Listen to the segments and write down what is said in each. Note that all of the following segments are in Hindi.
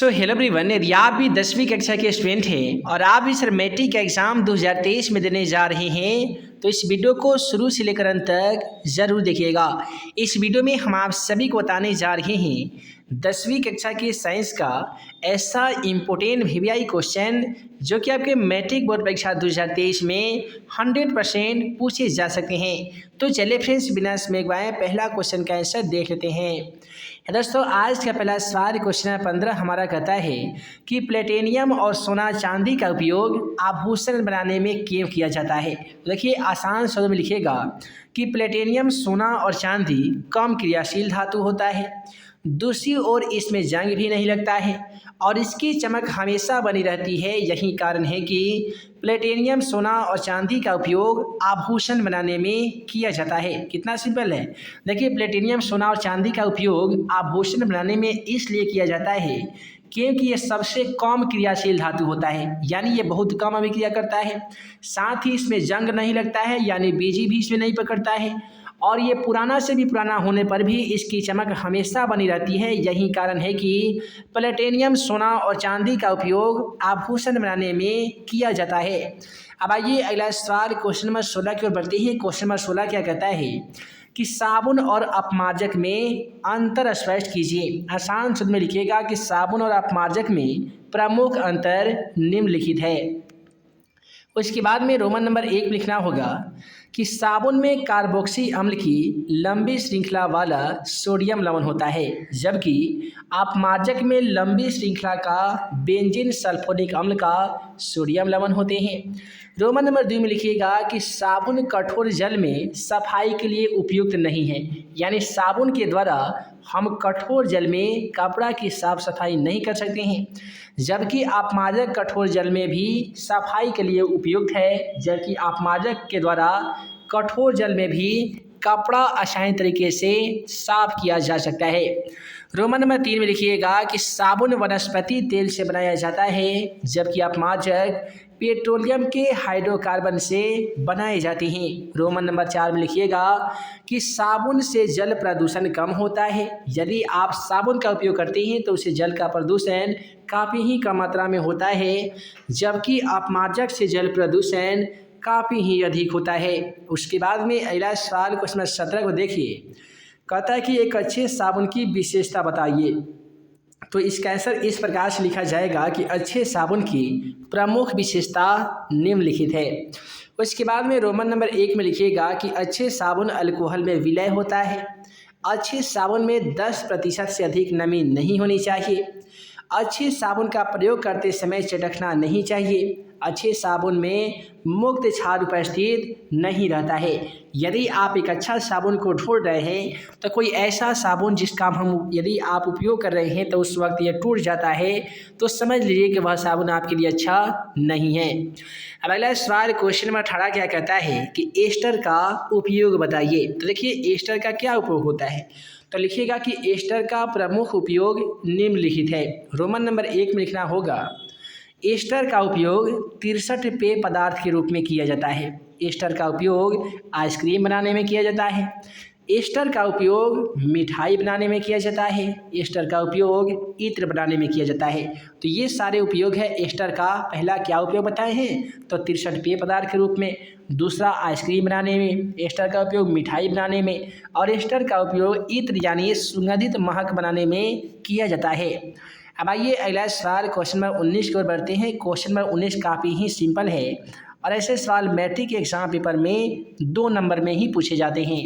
तो हेलो एवरीवन, यदि आप भी 10वीं कक्षा के स्टूडेंट हैं और आप भी सर मैट्रिक का एग्ज़ाम 2023 में देने जा रहे हैं तो इस वीडियो को शुरू से लेकर अंत तक ज़रूर देखिएगा। इस वीडियो में हम आप सभी को बताने जा रहे हैं 10वीं कक्षा के साइंस का ऐसा इम्पोर्टेंट वीवीआई क्वेश्चन जो कि आपके मैट्रिक बोर्ड परीक्षा 2023 में 100% पूछे जा सकते हैं। तो चलिए फ्रेंड्स, बिना समय गवाए पहला क्वेश्चन का आंसर देख लेते हैं। दोस्तों, आज का पहला सवाल क्वेश्चन नंबर 15 हमारा कहता है कि प्लेटिनियम और सोना चांदी का उपयोग आभूषण बनाने में क्यों किया जाता है। देखिए, आसान शब्दों में लिखिएगा कि प्लेटिनियम सोना और चांदी कम क्रियाशील धातु होता है, दूसरी ओर इसमें जंग भी नहीं लगता है और इसकी चमक हमेशा बनी रहती है। यही कारण है कि प्लेटिनियम सोना और चांदी का उपयोग आभूषण बनाने में किया जाता है। कितना सिंपल है। देखिए, प्लेटिनियम सोना और चांदी का उपयोग आभूषण बनाने में इसलिए किया जाता है क्योंकि ये सबसे कम क्रियाशील धातु होता है, यानी ये बहुत कम अभिक्रिया करता है। साथ ही इसमें जंग नहीं लगता है, यानी बीजी भी इसमें नहीं पकड़ता है और ये पुराना से भी पुराना होने पर भी इसकी चमक हमेशा बनी रहती है। यही कारण है कि प्लेटिनियम सोना और चांदी का उपयोग आभूषण बनाने में किया जाता है। अब आइए अगला सवाल क्वेश्चन नंबर 16 की ओर बढ़ते हैं। क्वेश्चन नंबर 16 क्या कहता है कि साबुन और अपमार्जक में अंतर स्पष्ट कीजिए। आसान शब्द में लिखिएगा कि साबुन और अपमार्जक में प्रमुख अंतर निम्नलिखित है। उसके बाद में रोमन नंबर 1 में लिखना होगा कि साबुन में कार्बोक्सी अम्ल की लंबी श्रृंखला वाला सोडियम लवण होता है, जबकि अपमार्जक में लंबी श्रृंखला का बेंजीन सल्फोनिक अम्ल का सोडियम लवण होते हैं। रोमन नंबर 2 में लिखिएगा कि साबुन कठोर जल में सफाई के लिए उपयुक्त नहीं है, यानी साबुन के द्वारा हम कठोर जल में कपड़ा की साफ सफाई नहीं कर सकते हैं, जबकि अपमार्जक कठोर जल में भी सफाई के लिए उपयुक्त है, जबकि अपमार्जक के द्वारा कठोर जल में भी कपड़ा आसानी तरीके से साफ किया जा सकता है। रोमन नंबर 3 में लिखिएगा कि साबुन वनस्पति तेल से बनाया जाता है, जबकि अपमार्जक पेट्रोलियम के हाइड्रोकार्बन से बनाए जाते हैं। रोमन नंबर 4 में लिखिएगा कि साबुन से जल प्रदूषण कम होता है। यदि आप साबुन का उपयोग करते हैं तो उससे जल का प्रदूषण काफ़ी ही कम मात्रा में होता है, जबकि अपमार्जक से जल प्रदूषण काफ़ी ही अधिक होता है। उसके बाद में अगला सवाल क्वेश्चन नंबर 17 को देखिए। कहता है कि एक अच्छे साबुन की विशेषता बताइए। तो इसका आंसर इस प्रकार से लिखा जाएगा कि अच्छे साबुन की प्रमुख विशेषता निम्नलिखित है। उसके बाद में रोमन नंबर 1 में लिखिएगा कि अच्छे साबुन अल्कोहल में विलय होता है। अच्छे साबुन में 10% से अधिक नमी नहीं होनी चाहिए। अच्छे साबुन का प्रयोग करते समय चटकना नहीं चाहिए। अच्छे साबुन में मुक्त क्षार उपस्थित नहीं रहता है। यदि आप एक अच्छा साबुन को ढूंढ रहे हैं तो कोई ऐसा साबुन जिसका हम यदि आप उपयोग कर रहे हैं तो उस वक्त ये टूट जाता है, तो समझ लीजिए कि वह साबुन आपके लिए अच्छा नहीं है। अब अगला सवाल क्वेश्चन नंबर 18 क्या कहता है कि एस्टर का उपयोग बताइए। तो देखिए, एस्टर का क्या उपयोग होता है। तो लिखिएगा कि एस्टर का प्रमुख उपयोग निम्नलिखित है। रोमन नंबर 1 में लिखना होगा एस्टर का उपयोग 63 पेय पदार्थ के रूप में किया जाता है। एस्टर का उपयोग आइसक्रीम बनाने में किया जाता है। एस्टर का उपयोग मिठाई बनाने में किया जाता है। एस्टर का उपयोग इत्र बनाने में किया जाता है। तो ये सारे उपयोग है एस्टर का। पहला क्या उपयोग बताए हैं, तो 63 पेय पदार्थ के रूप में, दूसरा आइसक्रीम बनाने में, एस्टर का उपयोग मिठाई बनाने में, और एस्टर का उपयोग इत्र यानी सुगंधित महक बनाने में किया जाता है। अब आइए अगला सवाल क्वेश्चन नंबर 19 की ओर बढ़ते हैं। क्वेश्चन नंबर 19 काफ़ी ही सिंपल है और ऐसे सवाल मैट्रिक के एग्जाम पेपर में 2 नंबर में ही पूछे जाते हैं।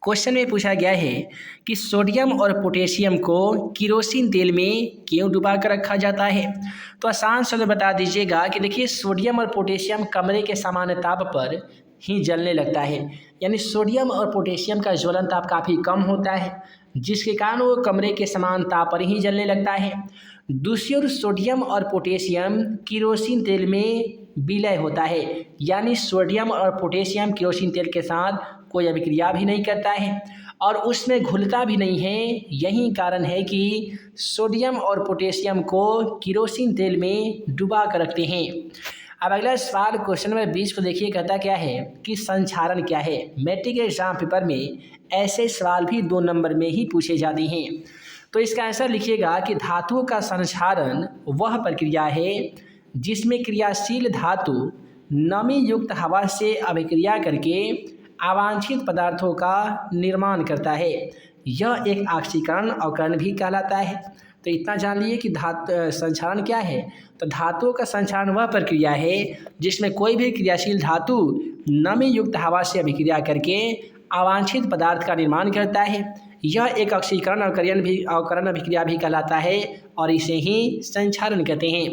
क्वेश्चन में पूछा गया है कि सोडियम और पोटेशियम को केरोसिन तेल में क्यों डुबा कर रखा जाता है। तो आसान शब्द बता दीजिएगा कि देखिए, सोडियम और पोटेशियम कमरे के सामान्य ताप पर ही जलने लगता है, यानी सोडियम और पोटेशियम का ज्वलन ताप काफ़ी कम होता है, जिसके कारण वो कमरे के समान ताप पर ही जलने लगता है। दूसरी ओर सोडियम और पोटेशियम केरोसिन तेल में विलय होता है, यानी सोडियम और पोटेशियम केरोसिन तेल के साथ कोई अभिक्रिया भी नहीं करता है और उसमें घुलता भी नहीं है। यही कारण है कि सोडियम और पोटेशियम को केरोसिन तेल में डुबा कर रखते हैं। अब अगला सवाल क्वेश्चन नंबर 20 को देखिए। कहता क्या है कि संक्षारण क्या है। मैट्रिक एग्जाम पेपर में ऐसे सवाल भी 2 नंबर में ही पूछे जाते हैं। तो इसका आंसर लिखिएगा कि धातुओं का संक्षारण वह प्रक्रिया है जिसमें क्रियाशील धातु नमी युक्त हवा से अभिक्रिया करके अवांछित पदार्थों का निर्माण करता है। यह एक ऑक्सीकरण अवकरण भी कहलाता है। तो इतना जान लिए कि संक्षारण क्या है। तो धातुओं का संक्षारण वह प्रक्रिया है जिसमें कोई भी क्रियाशील धातु नमी युक्त हवा से अभिक्रिया करके अवांछित पदार्थ का निर्माण करता है। यह एक ऑक्सीकरण अवकरण अभिक्रिया भी कहलाता है और इसे ही संक्षारण कहते हैं।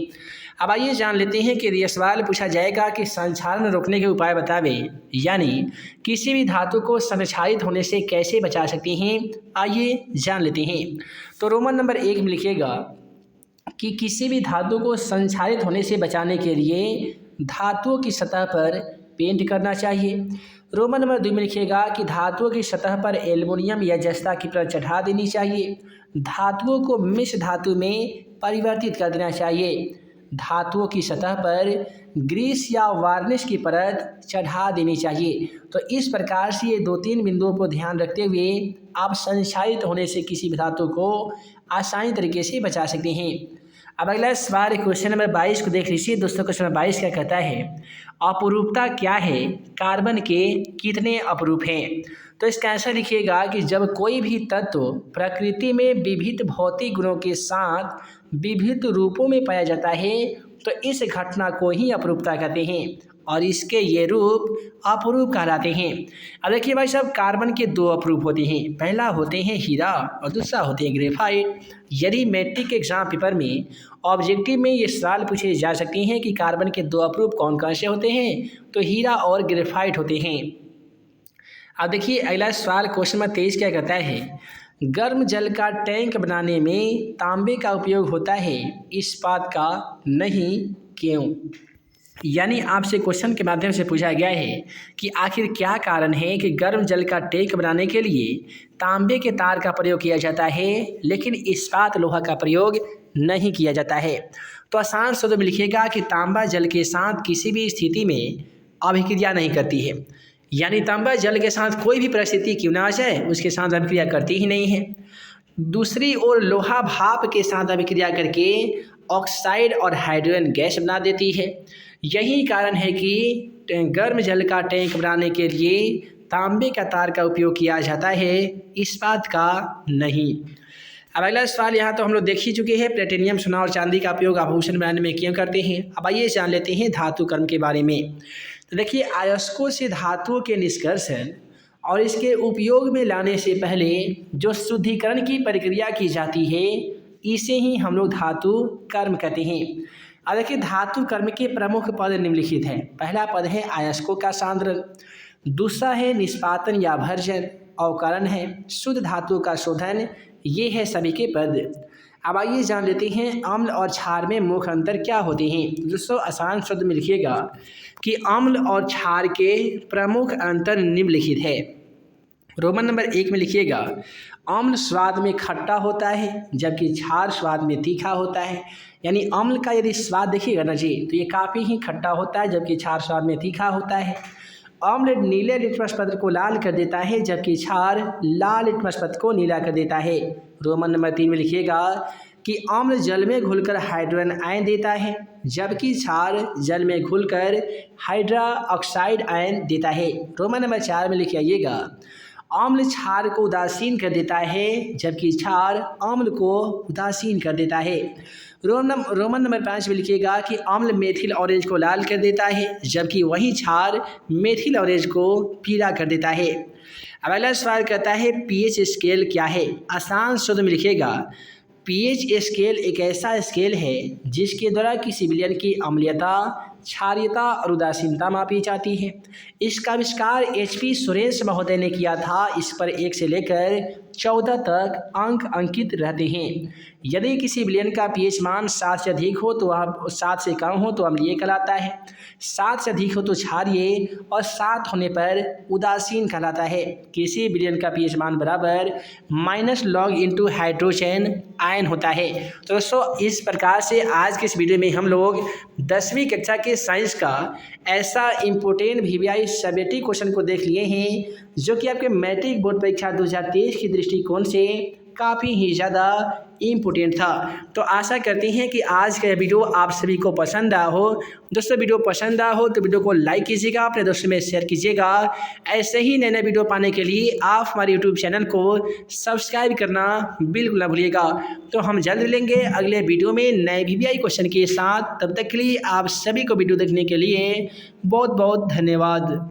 अब आइए जान लेते हैं कि यह सवाल पूछा जाएगा कि संक्षारण रोकने के उपाय बतावे, यानी किसी भी धातु को संक्षारित होने से कैसे बचा सकते हैं। आइए जान लेते हैं। तो रोमन नंबर 1 में लिखिएगा कि किसी भी धातु को संक्षारित होने से बचाने के लिए धातुओं की सतह पर पेंट करना चाहिए। रोमन नंबर 2 में लिखिएगा कि धातुओं की सतह पर एल्युमिनियम या जस्ता की परत चढ़ा देनी चाहिए। धातुओं को मिश्र धातु में परिवर्तित कर देना चाहिए। धातुओं की सतह पर ग्रीस या वार्निश की परत चढ़ा देनी चाहिए। तो इस प्रकार से ये 2-3 बिंदुओं पर ध्यान रखते हुए आप संक्षारित होने से किसी भी धातु को आसानी तरीके से बचा सकते हैं। अब अगला सवाल क्वेश्चन नंबर 22 को देख लीजिए दोस्तों। क्वेश्चन नंबर 22 क्या कहता है, अपरूपता क्या है, कार्बन के कितने अपरूप हैं। तो इसका आंसर लिखिएगा कि जब कोई भी तत्व प्रकृति में विविध भौतिक गुणों के साथ विविध रूपों में पाया जाता है तो इस घटना को ही अपरूपता कहते हैं और इसके ये रूप अपरूप कहलाते हैं। अब देखिए भाई साहब, कार्बन के 2 अपरूप होते हैं। पहला होते हैं हीरा और दूसरा होते हैं ग्रेफाइट। यदि मैट्रिक एग्जाम पेपर में ऑब्जेक्टिव में ये सवाल पूछे जा सकते हैं कि कार्बन के 2 अपरूप कौन कौन से होते हैं, तो हीरा और ग्रेफाइट होते हैं। अब देखिए अगला सवाल क्वेश्चन नंबर 23 क्या कहता है, गर्म जल का टैंक बनाने में तांबे का उपयोग होता है, इस्पात का नहीं, क्यों। यानी आपसे क्वेश्चन के माध्यम से पूछा गया है कि आखिर क्या कारण है कि गर्म जल का टैंक बनाने के लिए तांबे के तार का प्रयोग किया जाता है लेकिन इस्पात लोहा का प्रयोग नहीं किया जाता है। तो आसान शब्दों में लिखिएगा कि तांबा जल के साथ किसी भी स्थिति में अभिक्रिया नहीं करती है। यानी तांबा जल के साथ कोई भी परिस्थिति क्यों ना आ जाए उसके साथ अभिक्रिया करती ही नहीं है। दूसरी ओर लोहा भाप के साथ अभिक्रिया करके ऑक्साइड और हाइड्रोजन गैस बना देती है। यही कारण है कि गर्म जल का टैंक बनाने के लिए तांबे का तार का उपयोग किया जाता है, इस्पात का नहीं। अब अगला सवाल यहाँ तो हम लोग देख ही चुके हैं, प्लेटिनियम, सोना और चांदी का उपयोग आभूषण बनाने में क्यों करते हैं। अब आइए जान लेते हैं धातु कर्म के बारे में। तो देखिए, अयस्कों से धातुओं के निष्कर्षण और इसके उपयोग में लाने से पहले जो शुद्धिकरण की प्रक्रिया की जाती है इसे ही हम लोग धातु कर्म कहते हैं। अब देखिए, धातु कर्म के प्रमुख पद निम्नलिखित हैं। पहला पद है अयस्कों का सांद्रण, दूसरा है निष्पातन या भर्जन, अवकरण है शुद्ध धातु का शोधन। ये है सभी के पद। अब आइए जान लेते हैं अम्ल और क्षार में मुख्य अंतर क्या होते हैं। दोस्तों आसान शब्द में लिखिएगा कि अम्ल और क्षार के प्रमुख अंतर निम्नलिखित है। रोमन नंबर 1 में लिखिएगा, अम्ल स्वाद में खट्टा होता है जबकि क्षार स्वाद में तीखा होता है। यानी अम्ल का यदि स्वाद देखिएगा ना जी तो ये काफ़ी ही खट्टा होता है जबकि क्षार स्वाद में तीखा होता है। अम्ल नीले लिटमस पत्र को लाल कर देता है जबकि क्षार लाल लिटमस पत्र को नीला कर देता है। रोमन नंबर 3 में लिखिएगा कि अम्ल जल में घुलकर हाइड्रोजन आयन देता है जबकि क्षार जल में घुलकर हाइड्रा ऑक्साइड आयन देता है। रोमन नंबर 4 में लिख आइएगा, अम्ल क्षार को उदासीन कर देता है जबकि क्षार अम्ल को उदासीन कर देता है। रोमन नंबर 5 में लिखिएगा कि अम्ल मेथिल ऑरेंज को लाल कर देता है जबकि वही क्षार मेथिल ऑरेंज को पीला कर देता है। अब अगला सवाल कहता है पीएच स्केल क्या है। आसान शब्द में लिखिएगा, पीएच स्केल एक ऐसा स्केल है जिसके द्वारा किसी विलयन की अम्लीयता, क्षारीयता और उदासीनता मापी जाती है। इसका आविष्कार HP सुरेश महोदय ने किया था। इस पर 1 से लेकर 14 तक अंक अंकित रहते हैं। यदि किसी विलयन का पीएच मान 7 से अधिक हो तो 7 से कम हो तो अम्लीय कहलाता है, 7 से अधिक हो तो क्षारीय और 7 होने पर उदासीन कहलाता है। किसी विलयन का पीएच मान बराबर -log * हाइड्रोजन आयन होता है। तो दोस्तों इस प्रकार से आज के इस वीडियो में हम लोग 10वीं कक्षा के साइंस का ऐसा इम्पोर्टेंट VVI सब्जेक्टिव क्वेश्चन को देख लिए हैं जो कि आपके मैट्रिक बोर्ड परीक्षा 2023 के दृष्टिकोण से काफ़ी ही ज़्यादा इम्पोर्टेंट था। तो आशा करते हैं कि आज का वीडियो आप सभी को पसंद आया हो। दोस्तों वीडियो पसंद आया हो तो वीडियो को लाइक कीजिएगा, अपने दोस्तों में शेयर कीजिएगा। ऐसे ही नए नए वीडियो पाने के लिए आप हमारे यूट्यूब चैनल को सब्सक्राइब करना बिल्कुल ना भूलिएगा। तो हम जल्द मिलेंगे अगले वीडियो में नए VVI क्वेश्चन के साथ। तब तक के लिए आप सभी को वीडियो देखने के लिए बहुत बहुत धन्यवाद।